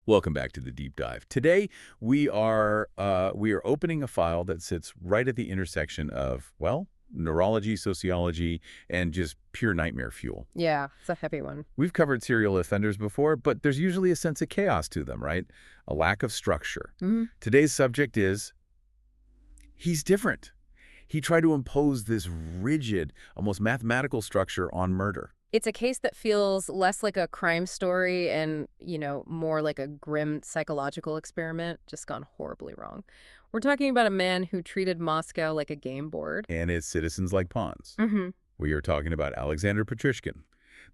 Welcome back to the deep dive. Today we are opening a file that sits right at the intersection of, well, neurology, sociology, and just pure nightmare fuel. Yeah, it's a heavy one. We've covered serial offenders before, but there's usually a sense of chaos to them, right? A lack of structure. Today's subject is, he's different. He tried to impose this rigid, almost mathematical structure on murder. It's a case that feels less like a crime story and, more like a grim psychological experiment just gone horribly wrong. We're talking about a man who treated Moscow like a game board. And his citizens like pawns. We are talking about Alexander Pichushkin.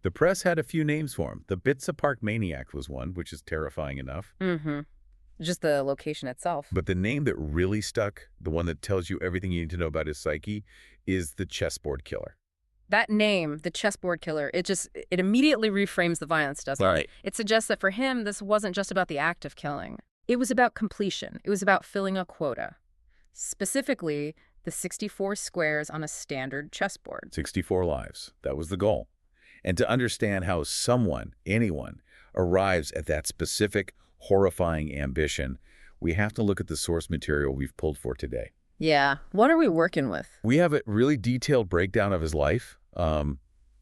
The press had a few names for him. The Bitsa Park Maniac was one, which is terrifying enough. Just the location itself. But the name that really stuck, the one that tells you everything you need to know about his psyche, is the Chessboard Killer. That name, the Chessboard Killer, it immediately reframes the violence, doesn't it? Right. It suggests that for him, this wasn't just about the act of killing. It was about completion. It was about filling a quota. Specifically, the 64 squares on a standard chessboard. 64 lives. That was the goal. And to understand how someone, anyone, arrives at that specific, horrifying ambition, we have to look at the source material we've pulled for today. Yeah. What are we working with? We have a really detailed breakdown of his life,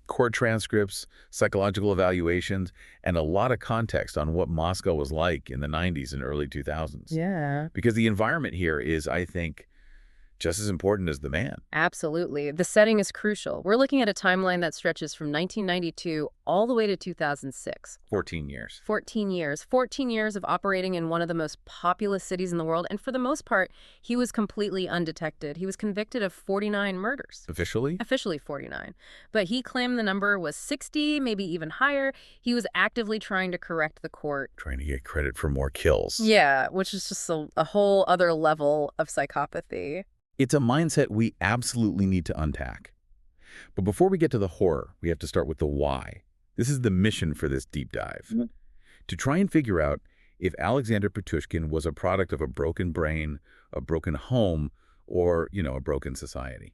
court transcripts, psychological evaluations, and a lot of context on what Moscow was like in the 90s and early 2000s. Yeah. Because the environment here is, I think, just as important as the man. Absolutely. The setting is crucial. We're looking at a timeline that stretches from 1992 all the way to 2006. 14 years. 14 years. 14 years of operating in one of the most populous cities in the world. And for the most part, he was completely undetected. He was convicted of 49 murders. Officially? Officially 49. But he claimed the number was 60, maybe even higher. He was actively trying to correct the court. Trying to get credit for more kills. Yeah, which is just a whole other level of psychopathy. It's a mindset we absolutely need to unpack. But before we get to the horror, we have to start with the why. This is the mission for this deep dive. To try and figure out if Alexander Pichushkin was a product of a broken brain, a broken home, or, a broken society.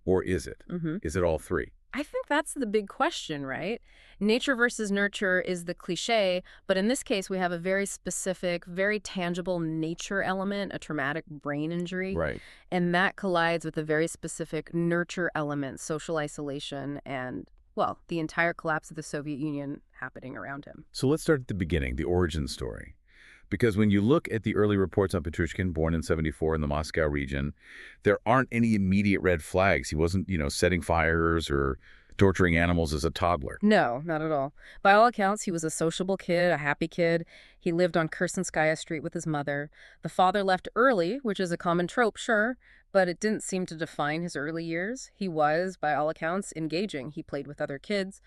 Or is it? Is it all three? I think that's the big question, right? Nature versus nurture is the cliche, but in this case, we have a very specific, very tangible nature element, a traumatic brain injury. Right. And that collides with a very specific nurture element, social isolation, and, well, the entire collapse of the Soviet Union happening around him. So let's start at the beginning, the origin story. Because when you look at the early reports on Pichushkin, born in '74 in the Moscow region, there aren't any immediate red flags. He wasn't, setting fires or torturing animals as a toddler. No, not at all. By all accounts, he was a sociable kid, a happy kid. He lived on Khersenskaya Street with his mother. The father left early, which is a common trope, sure, but it didn't seem to define his early years. He was, by all accounts, engaging. He played with other kids.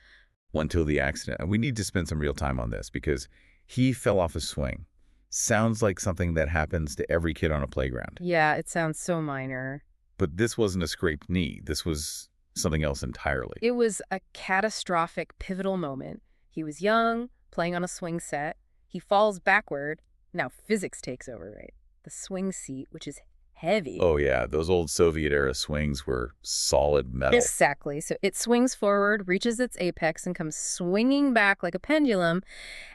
Until the accident. And we need to spend some real time on this because he fell off a swing. Sounds like something that happens to every kid on a playground. Yeah, it sounds so minor. But this wasn't a scraped knee. This was something else entirely. It was a catastrophic, pivotal moment. He was young, playing on a swing set. He falls backward. Now physics takes over, right? The swing seat, which is heavy. Oh, yeah. Those old Soviet-era swings were solid metal. Exactly. So it swings forward, reaches its apex, and comes swinging back like a pendulum,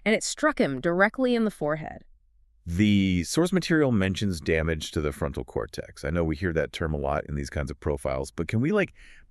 and it struck him directly in the forehead. The source material mentions damage to the frontal cortex. I know we hear that term a lot in these kinds of profiles, but can we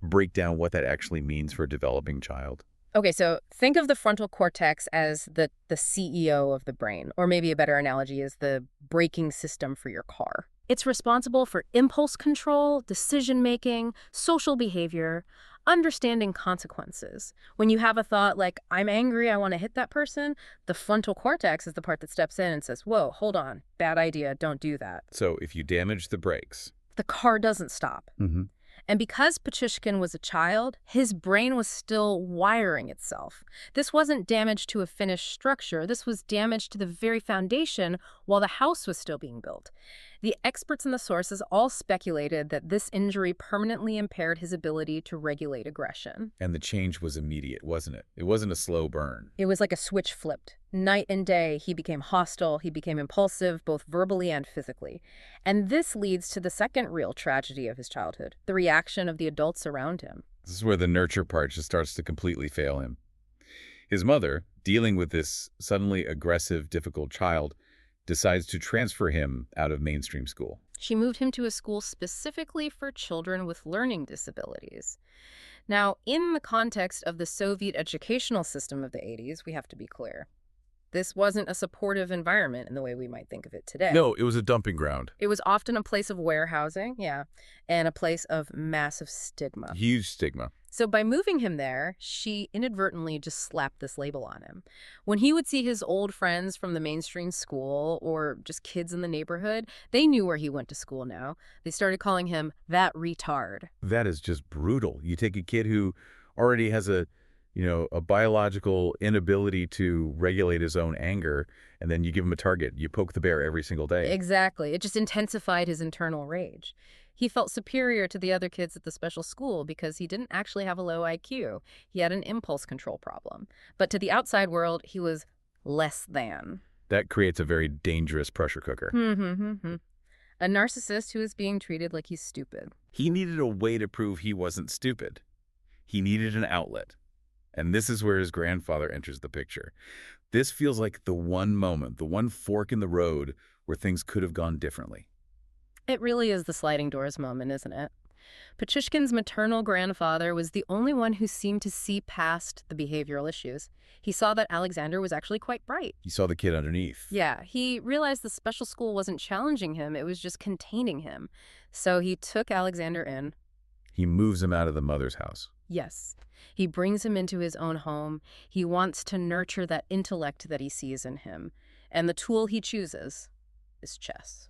break down what that actually means for a developing child? Okay, so think of the frontal cortex as the CEO of the brain, or maybe a better analogy is the braking system for your car. It's responsible for impulse control, decision-making, social behavior, understanding consequences. When you have a thought like, I'm angry, I want to hit that person, the frontal cortex is the part that steps in and says, whoa, hold on, bad idea, don't do that. So if you damage the brakes, the car doesn't stop. And because Pichushkin was a child, his brain was still wiring itself. This wasn't damage to a finished structure. This was damage to the very foundation while the house was still being built. The experts and the sources all speculated that this injury permanently impaired his ability to regulate aggression. And the change was immediate, wasn't it? It wasn't a slow burn. It was like a switch flipped. Night and day, he became hostile, he became impulsive, both verbally and physically. And this leads to the second real tragedy of his childhood, the reaction of the adults around him. This is where the nurture part just starts to completely fail him. His mother, dealing with this suddenly aggressive, difficult child, decides to transfer him out of mainstream school. She moved him to a school specifically for children with learning disabilities. Now, in the context of the Soviet educational system of the 80s, we have to be clear. This wasn't a supportive environment in the way we might think of it today. No, it was a dumping ground. It was often a place of warehousing, and a place of massive stigma. Huge stigma. So by moving him there, she inadvertently just slapped this label on him. When he would see his old friends from the mainstream school or just kids in the neighborhood, they knew where he went to school now. They started calling him that retard. That is just brutal. You take a kid who already has a biological inability to regulate his own anger, and then you give him a target. You poke the bear every single day. Exactly. It just intensified his internal rage. He felt superior to the other kids at the special school because he didn't actually have a low IQ. He had an impulse control problem. But to the outside world, he was less than. That creates a very dangerous pressure cooker. A narcissist who is being treated like he's stupid. He needed a way to prove he wasn't stupid. He needed an outlet. And this is where his grandfather enters the picture. This feels like the one moment, the one fork in the road where things could have gone differently. It really is the sliding doors moment, isn't it? Pichushkin's maternal grandfather was the only one who seemed to see past the behavioral issues. He saw that Alexander was actually quite bright. He saw the kid underneath. Yeah, he realized the special school wasn't challenging him, it was just containing him. So he took Alexander in. He moves him out of the mother's house. Yes. He brings him into his own home. He wants to nurture that intellect that he sees in him. And the tool he chooses is chess.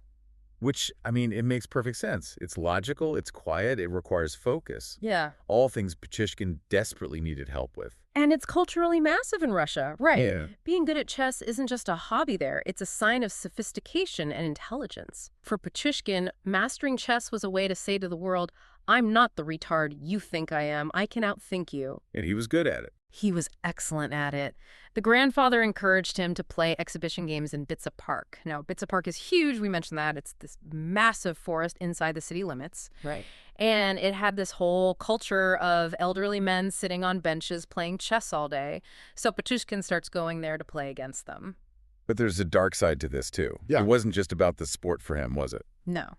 Which, it makes perfect sense. It's logical, it's quiet, it requires focus. Yeah. All things Pichushkin desperately needed help with. And it's culturally massive in Russia. Right. Yeah. Being good at chess isn't just a hobby there. It's a sign of sophistication and intelligence. For Pichushkin, mastering chess was a way to say to the world, I'm not the retard you think I am. I can outthink you. And he was good at it. He was excellent at it. The grandfather encouraged him to play exhibition games in Bitsa Park. Now, Bitsa Park is huge. We mentioned that. It's this massive forest inside the city limits. Right. And it had this whole culture of elderly men sitting on benches playing chess all day. So Pichushkin starts going there to play against them. But there's a dark side to this, too. Yeah. It wasn't just about the sport for him, was it? No.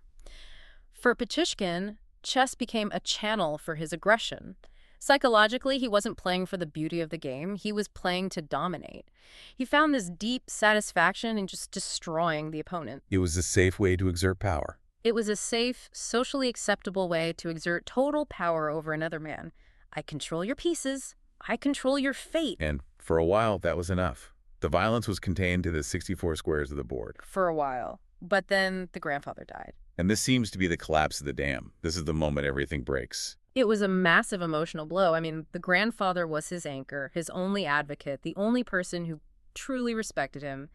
For Pichushkin, chess became a channel for his aggression. Psychologically, he wasn't playing for the beauty of the game. He was playing to dominate. He found this deep satisfaction in just destroying the opponent. It was a safe way to exert power. It was a safe, socially acceptable way to exert total power over another man. I control your pieces. I control your fate. And for a while, that was enough. The violence was contained to the 64 squares of the board. For a while. But then the grandfather died. And this seems to be the collapse of the dam. This is the moment everything breaks. It was a massive emotional blow. The grandfather was his anchor, his only advocate, the only person who truly respected him.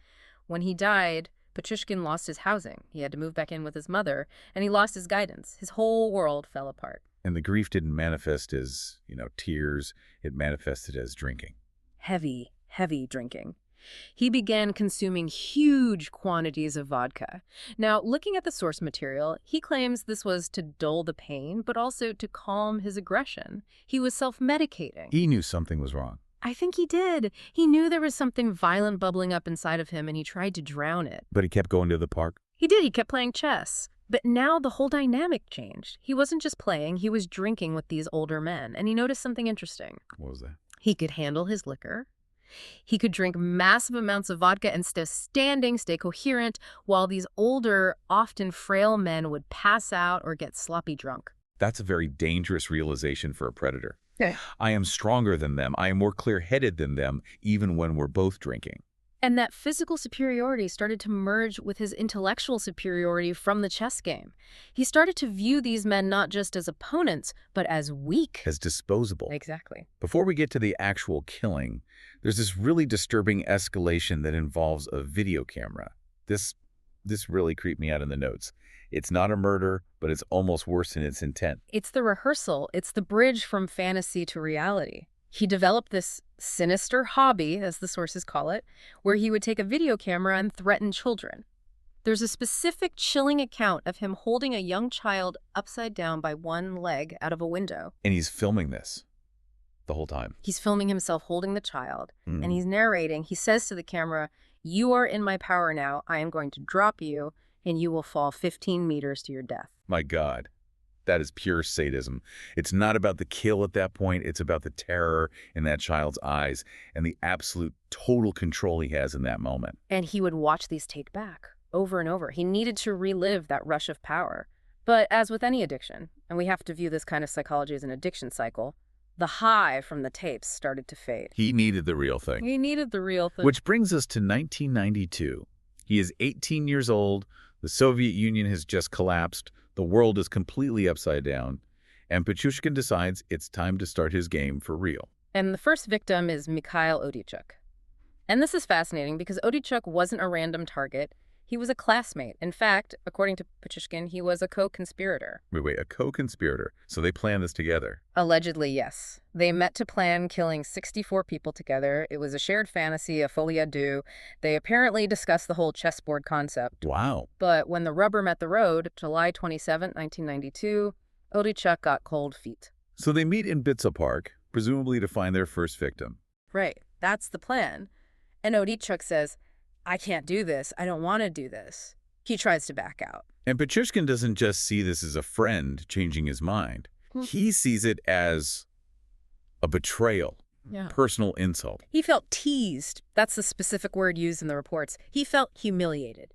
When he died, Pichushkin lost his housing. He had to move back in with his mother, and he lost his guidance. His whole world fell apart. And the grief didn't manifest as, tears. It manifested as drinking. Heavy, heavy drinking. He began consuming huge quantities of vodka. Now, looking at the source material, he claims this was to dull the pain, but also to calm his aggression. He was self-medicating. He knew something was wrong. I think he did. He knew there was something violent bubbling up inside of him, and he tried to drown it. But he kept going to the park. He did. He kept playing chess. But now the whole dynamic changed. He wasn't just playing, he was drinking with these older men, and he noticed something interesting. What was that? He could handle his liquor. He could drink massive amounts of vodka and stay coherent, while these older, often frail men would pass out or get sloppy drunk. That's a very dangerous realization for a predator. Yeah. I am stronger than them. I am more clear-headed than them, even when we're both drinking. And that physical superiority started to merge with his intellectual superiority from the chess game. He started to view these men not just as opponents, but as weak. As disposable. Exactly. Before we get to the actual killing, there's this really disturbing escalation that involves a video camera. This really creeped me out in the notes. It's not a murder, but it's almost worse in its intent. It's the rehearsal. It's the bridge from fantasy to reality. He developed this sinister hobby, as the sources call it, where he would take a video camera and threaten children. There's a specific chilling account of him holding a young child upside down by one leg out of a window. And he's filming this. the whole time. He's filming himself holding the child, and he's narrating. He says to the camera, "You are in my power now. I am going to drop you, and you will fall 15 meters to your death." My God, that is pure sadism. It's not about the kill at that point. It's about the terror in that child's eyes and the absolute total control he has in that moment. And he would watch these take back over and over. He needed to relive that rush of power. But as with any addiction, and we have to view this kind of psychology as an addiction cycle, the high from the tapes started to fade. He needed the real thing. He needed the real thing. Which brings us to 1992. He is 18 years old. The Soviet Union has just collapsed. The world is completely upside down. And Pichushkin decides it's time to start his game for real. And the first victim is Mikhail Odichuk. And this is fascinating because Odichuk wasn't a random target. He was a classmate. In fact, according to Pichushkin, he was a co-conspirator. Wait, a co-conspirator. So they planned this together. Allegedly, yes. They met to plan killing 64 people together. It was a shared fantasy, a folie à deux. They apparently discussed the whole chessboard concept. Wow. But when the rubber met the road, July 27, 1992, Odichuk got cold feet. So they meet in Bitsa Park, presumably to find their first victim. Right. That's the plan. And Odichuk says, "I can't do this. I don't want to do this." He tries to back out. And Pichushkin doesn't just see this as a friend changing his mind. He sees it as a betrayal, personal insult. He felt teased. That's the specific word used in the reports. He felt humiliated.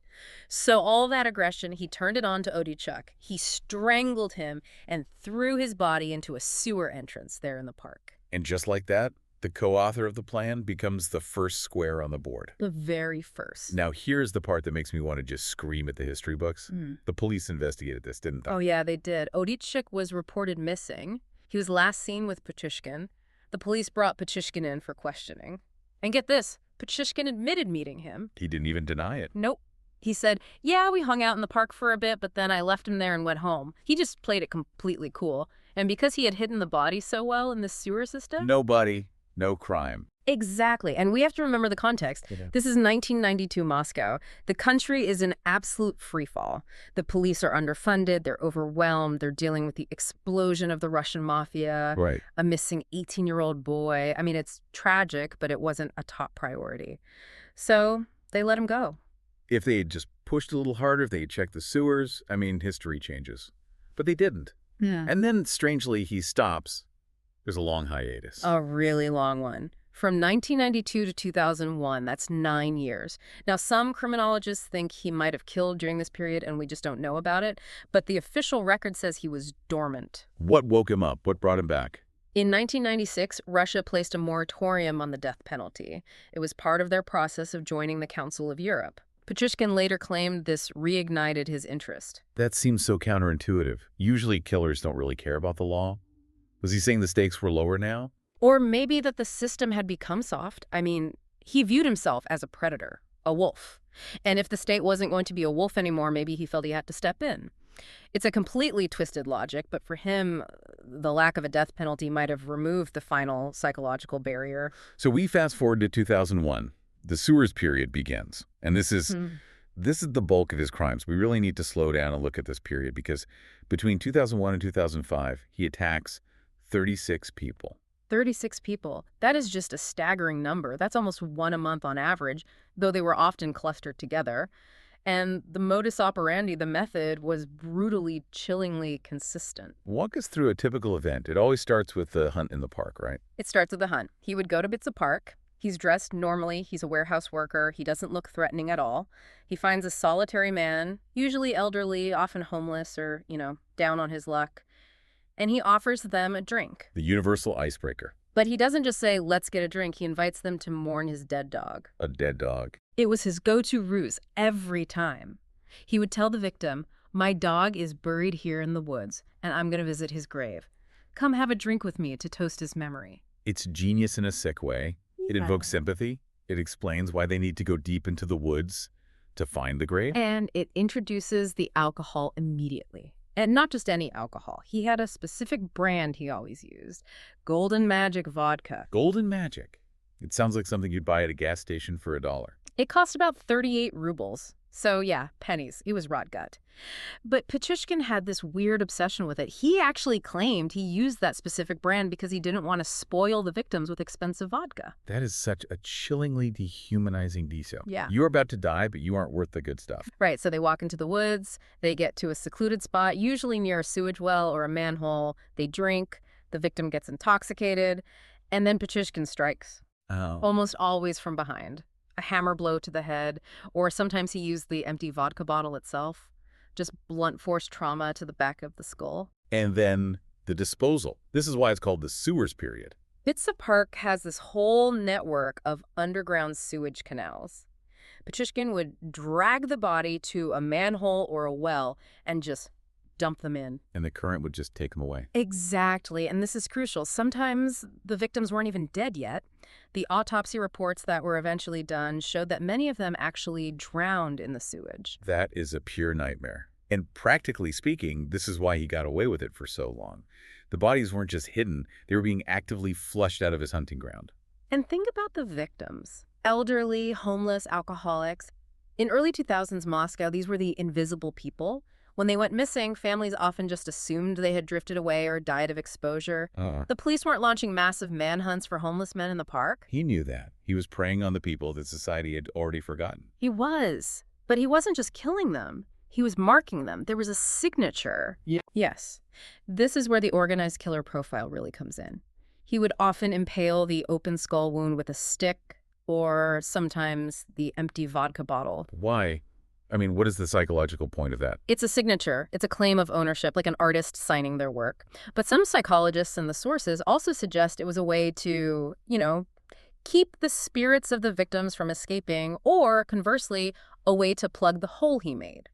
So all that aggression, he turned it on to Odichuk. He strangled him and threw his body into a sewer entrance there in the park. And just like that, the co-author of the plan becomes the first square on the board. The very first. Now, here's the part that makes me want to just scream at the history books. The police investigated this, didn't they? Oh, yeah, they did. Odichuk was reported missing. He was last seen with Pichushkin. The police brought Pichushkin in for questioning. And get this, Pichushkin admitted meeting him. He didn't even deny it. Nope. He said, "Yeah, we hung out in the park for a bit, but then I left him there and went home." He just played it completely cool. And because he had hidden the body so well in the sewer system... Nobody. No crime. Exactly. And we have to remember the context. This is 1992 Moscow. The country is in absolute freefall. The police are underfunded. They're overwhelmed. They're dealing with the explosion of the Russian mafia. Right. A missing 18-year-old boy. I mean, it's tragic, but it wasn't a top priority. So they let him go. If they had just pushed a little harder, if they had checked the sewers, I mean, history changes. But they didn't. Yeah. And then, strangely, he stops. There's a long hiatus. A really long one. From 1992 to 2001, that's 9 years. Now, some criminologists think he might have killed during this period and we just don't know about it, but the official record says he was dormant. What woke him up? What brought him back? In 1996, Russia placed a moratorium on the death penalty. It was part of their process of joining the Council of Europe. Pichushkin later claimed this reignited his interest. That seems so counterintuitive. Usually killers don't really care about the law. Was he saying the stakes were lower now? Or maybe that the system had become soft. I mean, he viewed himself as a predator, a wolf. And if the state wasn't going to be a wolf anymore, maybe he felt he had to step in. It's a completely twisted logic, but for him, the lack of a death penalty might have removed the final psychological barrier. So we fast forward to 2001. The sewers period begins. And this is the bulk of his crimes. We really need to slow down and look at this period because between 2001 and 2005, he attacks 36 people. 36 people. That is just a staggering number. That's almost one a month on average, though they were often clustered together. And the modus operandi, the method, was brutally, chillingly consistent. Walk us through a typical event. It always starts with the hunt in the park, right? It starts with the hunt. He would go to Bitsa Park. He's dressed normally. He's a warehouse worker. He doesn't look threatening at all. He finds a solitary man, usually elderly, often homeless or, down on his luck. And he offers them a drink. The universal icebreaker. But he doesn't just say, "Let's get a drink." He invites them to mourn his dead dog. A dead dog. It was his go-to ruse every time. He would tell the victim, "My dog is buried here in the woods, and I'm going to visit his grave. Come have a drink with me to toast his memory." It's genius in a sick way. It invokes sympathy. It explains why they need to go deep into the woods to find the grave. And it introduces the alcohol immediately. And not just any alcohol. He had a specific brand he always used. Golden Magic vodka. Golden Magic. It sounds like something you'd buy at a gas station for $1. It cost about 38 rubles. So yeah, pennies. It was rot gut. But Pichushkin had this weird obsession with it. He actually claimed he used that specific brand because he didn't want to spoil the victims with expensive vodka. That is such a chillingly dehumanizing detail. Yeah. You're about to die, but you aren't worth the good stuff. Right, so they walk into the woods, they get to a secluded spot, usually near a sewage well or a manhole. They drink, the victim gets intoxicated, and then Pichushkin strikes. Oh. Almost always from behind. A hammer blow to the head, or sometimes he used the empty vodka bottle itself. Just blunt force trauma to the back of the skull. And then the disposal. This is why it's called the sewers period. Bitsa Park has this whole network of underground sewage canals. Pichushkin would drag the body to a manhole or a well and just dump them in. And the current would just take them away. Exactly, and this is crucial. Sometimes the victims weren't even dead yet. The autopsy reports that were eventually done showed that many of them actually drowned in the sewage. That is a pure nightmare. And practically speaking, this is why he got away with it for so long. The bodies weren't just hidden, they were being actively flushed out of his hunting ground. And think about the victims. Elderly, homeless, alcoholics. In early 2000s Moscow, these were the invisible people. When they went missing, families often just assumed they had drifted away or died of exposure. The police weren't launching massive manhunts for homeless men in the park. He knew that. He was preying on the people that society had already forgotten. He was. But he wasn't just killing them. He was marking them. There was a signature. Yeah. Yes. This is where the organized killer profile really comes in. He would often impale the open skull wound with a stick or sometimes the empty vodka bottle. Why? I mean, what is the psychological point of that? It's a signature. It's a claim of ownership, like an artist signing their work. But some psychologists and the sources also suggest it was a way to, keep the spirits of the victims from escaping, or conversely, a way to plug the hole he made.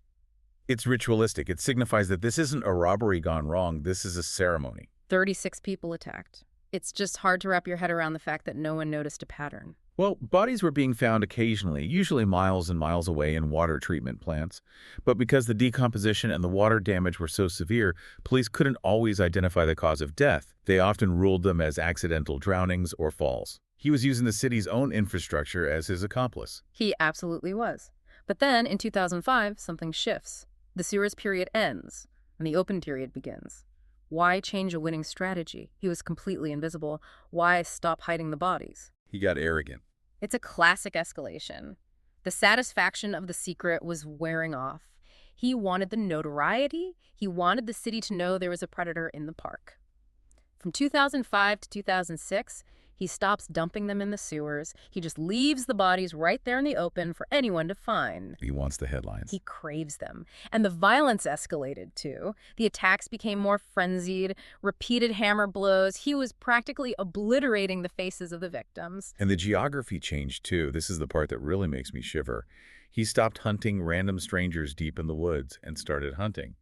It's ritualistic. It signifies that this isn't a robbery gone wrong. This is a ceremony. 36 people attacked. It's just hard to wrap your head around the fact that no one noticed a pattern. Well, bodies were being found occasionally, usually miles and miles away in water treatment plants. But because the decomposition and the water damage were so severe, police couldn't always identify the cause of death. They often ruled them as accidental drownings or falls. He was using the city's own infrastructure as his accomplice. He absolutely was. But then, in 2005, something shifts. The sewers period ends, and the open period begins. Why change a winning strategy? He was completely invisible. Why stop hiding the bodies? He got arrogant. It's a classic escalation. The satisfaction of the secret was wearing off. He wanted the notoriety. He wanted the city to know there was a predator in the park. From 2005 to 2006, he stops dumping them in the sewers. He just leaves the bodies right there in the open for anyone to find. He wants the headlines. He craves them. And the violence escalated, too. The attacks became more frenzied, repeated hammer blows. He was practically obliterating the faces of the victims. And the geography changed, too. This is the part that really makes me shiver. He stopped hunting random strangers deep in the woods and started hunting,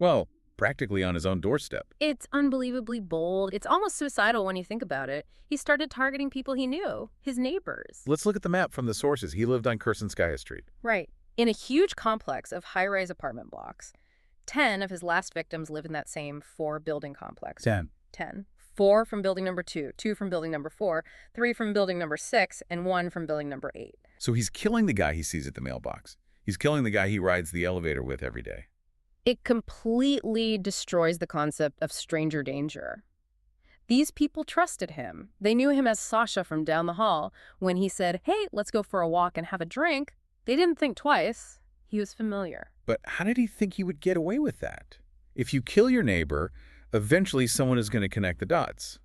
well, practically on his own doorstep. It's unbelievably bold. It's almost suicidal when you think about it. He started targeting people he knew, his neighbors. Let's look at the map from the sources. He lived on Khersenskaya Street. Right. In a huge complex of high-rise apartment blocks. 10 of his last victims live in that same 4-building complex. 10. 4 from building number 2, 2 from building number 4, 3 from building number 6, and 1 from building number 8. So he's killing the guy he sees at the mailbox. He's killing the guy he rides the elevator with every day. It completely destroys the concept of stranger danger. These people trusted him. They knew him as Sasha from down the hall. When he said, hey, let's go for a walk and have a drink, they didn't think twice. He was familiar. But how did he think he would get away with that? If you kill your neighbor, eventually someone is going to connect the dots.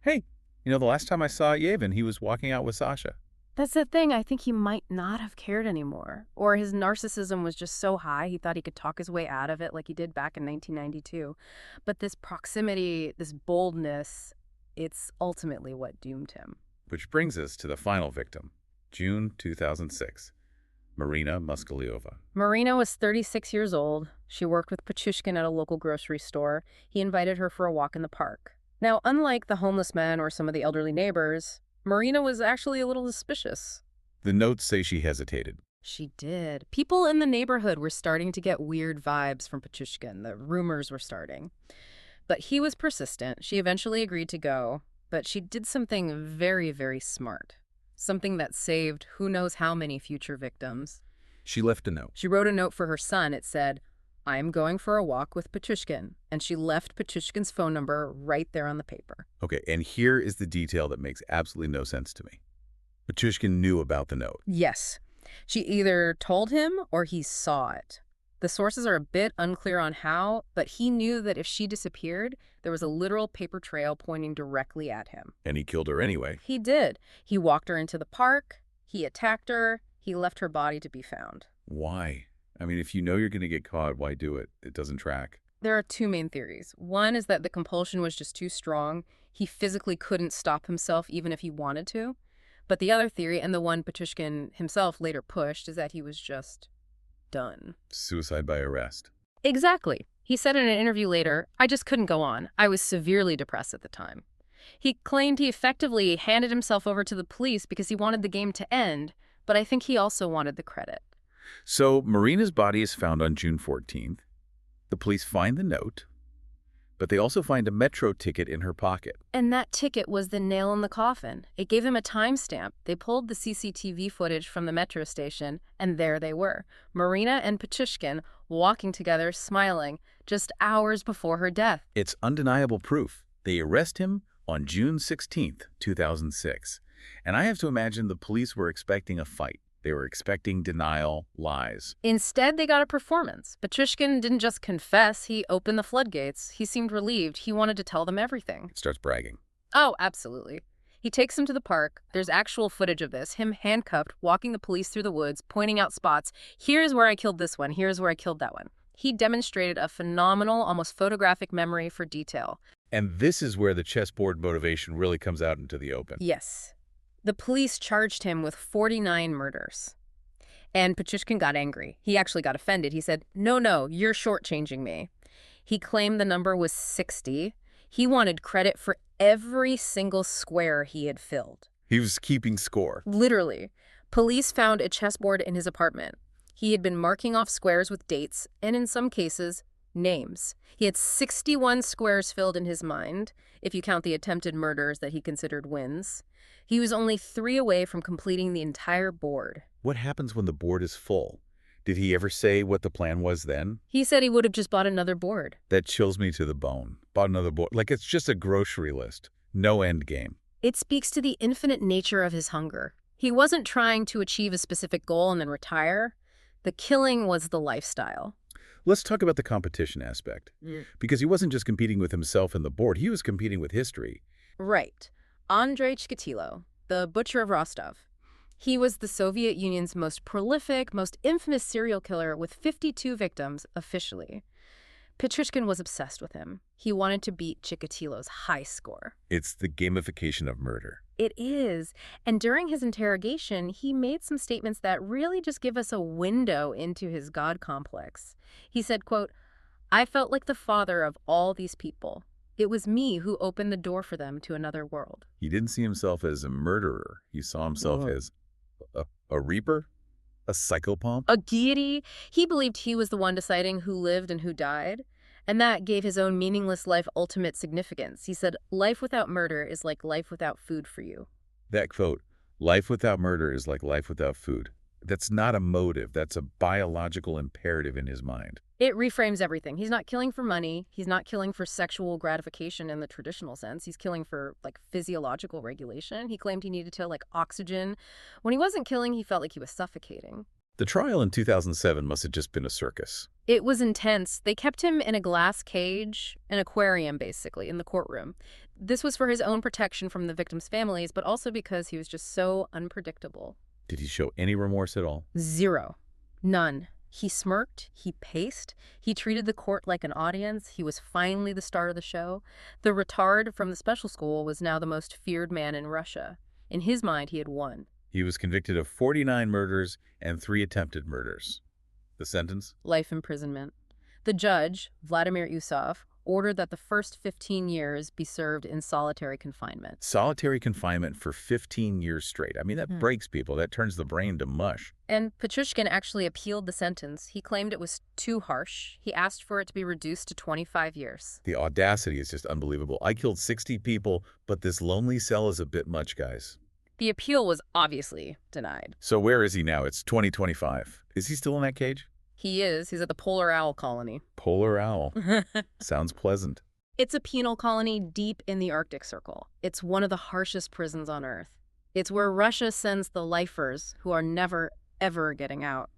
Hey, the last time I saw Yevhen, he was walking out with Sasha. That's the thing. I think he might not have cared anymore. Or his narcissism was just so high, he thought he could talk his way out of it like he did back in 1992. But this proximity, this boldness, it's ultimately what doomed him. Which brings us to the final victim, June 2006, Marina Moskalyova. Marina was 36 years old. She worked with Pichushkin at a local grocery store. He invited her for a walk in the park. Now, unlike the homeless men or some of the elderly neighbors, Marina was actually a little suspicious. The notes say she hesitated. She did. People in the neighborhood were starting to get weird vibes from Pichushkin. The rumors were starting. But he was persistent. She eventually agreed to go. But she did something very, very smart. Something that saved who knows how many future victims. She left a note. She wrote a note for her son. It said, "I'm going for a walk with Pichushkin." And she left Pichushkin's phone number right there on the paper. Okay, and here is the detail that makes absolutely no sense to me. Pichushkin knew about the note. Yes. She either told him or he saw it. The sources are a bit unclear on how, but he knew that if she disappeared, there was a literal paper trail pointing directly at him. And he killed her anyway. He did. He walked her into the park. He attacked her. He left her body to be found. Why? I mean, if you know you're going to get caught, why do it? It doesn't track. There are two main theories. One is that the compulsion was just too strong. He physically couldn't stop himself even if he wanted to. But the other theory, and the one Pichushkin himself later pushed, is that he was just done. Suicide by arrest. Exactly. He said in an interview later, "I just couldn't go on. I was severely depressed at the time." He claimed he effectively handed himself over to the police because he wanted the game to end, but I think he also wanted the credit. So Marina's body is found on June 14th. The police find the note, but they also find a metro ticket in her pocket. And that ticket was the nail in the coffin. It gave them a timestamp. They pulled the CCTV footage from the metro station, and there they were, Marina and Pichushkin walking together, smiling, just hours before her death. It's undeniable proof. They arrest him on June 16th, 2006. And I have to imagine the police were expecting a fight. They were expecting denial, lies. Instead, they got a performance. Pichushkin didn't just confess, he opened the floodgates. He seemed relieved. He wanted to tell them everything. Starts bragging. Oh, absolutely. He takes him to the park. There's actual footage of this, him handcuffed, walking the police through the woods, pointing out spots. Here's where I killed this one. Here's where I killed that one. He demonstrated a phenomenal, almost photographic memory for detail. And this is where the chessboard motivation really comes out into the open. Yes. The police charged him with 49 murders. And Pichushkin got angry. He actually got offended. He said, no, you're shortchanging me. He claimed the number was 60. He wanted credit for every single square he had filled. He was keeping score. Literally. Police found a chessboard in his apartment. He had been marking off squares with dates, and in some cases, names. He had 61 squares filled in his mind, if you count the attempted murders that he considered wins. He was only 3 away from completing the entire board. What happens when the board is full? Did he ever say what the plan was then? He said he would have just bought another board. That chills me to the bone. Bought another board. Like it's just a grocery list. No end game. It speaks to the infinite nature of his hunger. He wasn't trying to achieve a specific goal and then retire. The killing was the lifestyle. Let's talk about the competition aspect. Because he wasn't just competing with himself and the board. He was competing with history. Right. Andrei Chikatilo, the butcher of Rostov. He was the Soviet Union's most prolific, most infamous serial killer with 52 victims officially. Pichushkin was obsessed with him. He wanted to beat Chikatilo's high score. It's the gamification of murder. It is. And during his interrogation, he made some statements that really just give us a window into his God complex. He said, quote, "I felt like the father of all these people. It was me who opened the door for them to another world." He didn't see himself as a murderer. He saw himself as a reaper, a psychopomp. A deity. He believed he was the one deciding who lived and who died. And that gave his own meaningless life ultimate significance. He said, "Life without murder is like life without food for you." That quote, "Life without murder is like life without food." That's not a motive. That's a biological imperative in his mind. It reframes everything. He's not killing for money. He's not killing for sexual gratification in the traditional sense. He's killing for, physiological regulation. He claimed he needed to, oxygen. When he wasn't killing, he felt like he was suffocating. The trial in 2007 must have just been a circus. It was intense. They kept him in a glass cage, an aquarium, basically, in the courtroom. This was for his own protection from the victims' families, but also because he was just so unpredictable. Did he show any remorse at all? Zero. None. He smirked, he paced, he treated the court like an audience. He was finally the star of the show. The retard from the special school was now the most feared man in Russia. In his mind, he had won. He was convicted of 49 murders and 3 attempted murders. The sentence? Life imprisonment. The judge, Vladimir Usov, ordered that the first 15 years be served in solitary confinement. Solitary confinement for 15 years straight. I mean, that breaks people. That turns the brain to mush. And Pichushkin actually appealed the sentence. He claimed it was too harsh. He asked for it to be reduced to 25 years. The audacity is just unbelievable. I killed 60 people, but this lonely cell is a bit much, guys. The appeal was obviously denied. So where is he now? It's 2025. Is he still in that cage? He is. He's at the Polar Owl Colony. Polar Owl. Sounds pleasant. It's a penal colony deep in the Arctic Circle. It's one of the harshest prisons on Earth. It's where Russia sends the lifers who are never, ever getting out.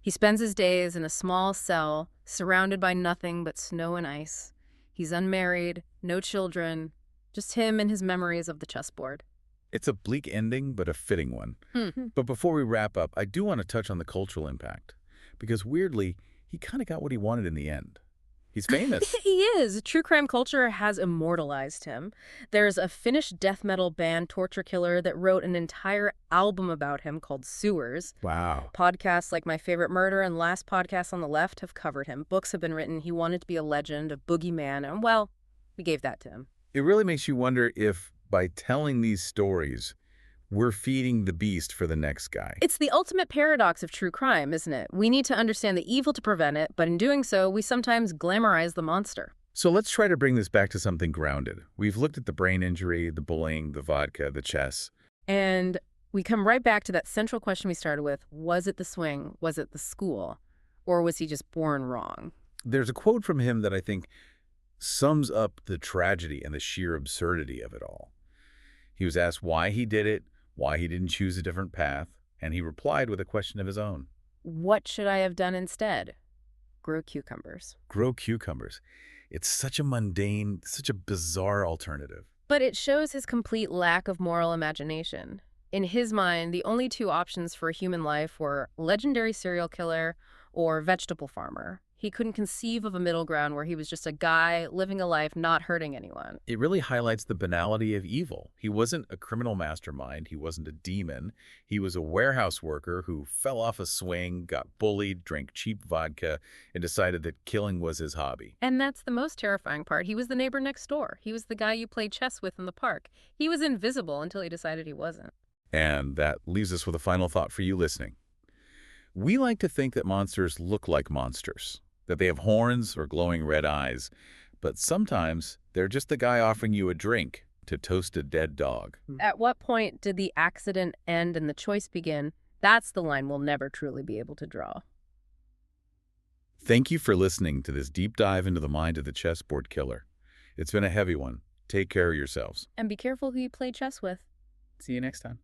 He spends his days in a small cell, surrounded by nothing but snow and ice. He's unmarried, no children, just him and his memories of the chessboard. It's a bleak ending, but a fitting one. But before we wrap up, I do want to touch on the cultural impact. Because weirdly, he kind of got what he wanted in the end. He's famous. He is. True crime culture has immortalized him. There's a Finnish death metal band, Torture Killer, that wrote an entire album about him called Sewers. Wow. Podcasts like My Favorite Murder and Last Podcast on the Left have covered him. Books have been written. He wanted to be a legend, a boogeyman, and, well, we gave that to him. It really makes you wonder if, by telling these stories, we're feeding the beast for the next guy. It's the ultimate paradox of true crime, isn't it? We need to understand the evil to prevent it, but in doing so, we sometimes glamorize the monster. So let's try to bring this back to something grounded. We've looked at the brain injury, the bullying, the vodka, the chess. And we come right back to that central question we started with. Was it the swing? Was it the school? Or was he just born wrong? There's a quote from him that I think sums up the tragedy and the sheer absurdity of it all. He was asked why he did it, why he didn't choose a different path, and he replied with a question of his own. What should I have done instead? Grow cucumbers. Grow cucumbers. It's such a mundane, such a bizarre alternative. But it shows his complete lack of moral imagination. In his mind, the only two options for a human life were legendary serial killer or vegetable farmer. He couldn't conceive of a middle ground where he was just a guy living a life not hurting anyone. It really highlights the banality of evil. He wasn't a criminal mastermind. He wasn't a demon. He was a warehouse worker who fell off a swing, got bullied, drank cheap vodka, and decided that killing was his hobby. And that's the most terrifying part. He was the neighbor next door. He was the guy you played chess with in the park. He was invisible until he decided he wasn't. And that leaves us with a final thought for you listening. We like to think that monsters look like monsters, that they have horns or glowing red eyes, but sometimes they're just the guy offering you a drink to toast a dead dog. At what point did the accident end and the choice begin? That's the line we'll never truly be able to draw. Thank you for listening to this deep dive into the mind of the chessboard killer. It's been a heavy one. Take care of yourselves. And be careful who you play chess with. See you next time.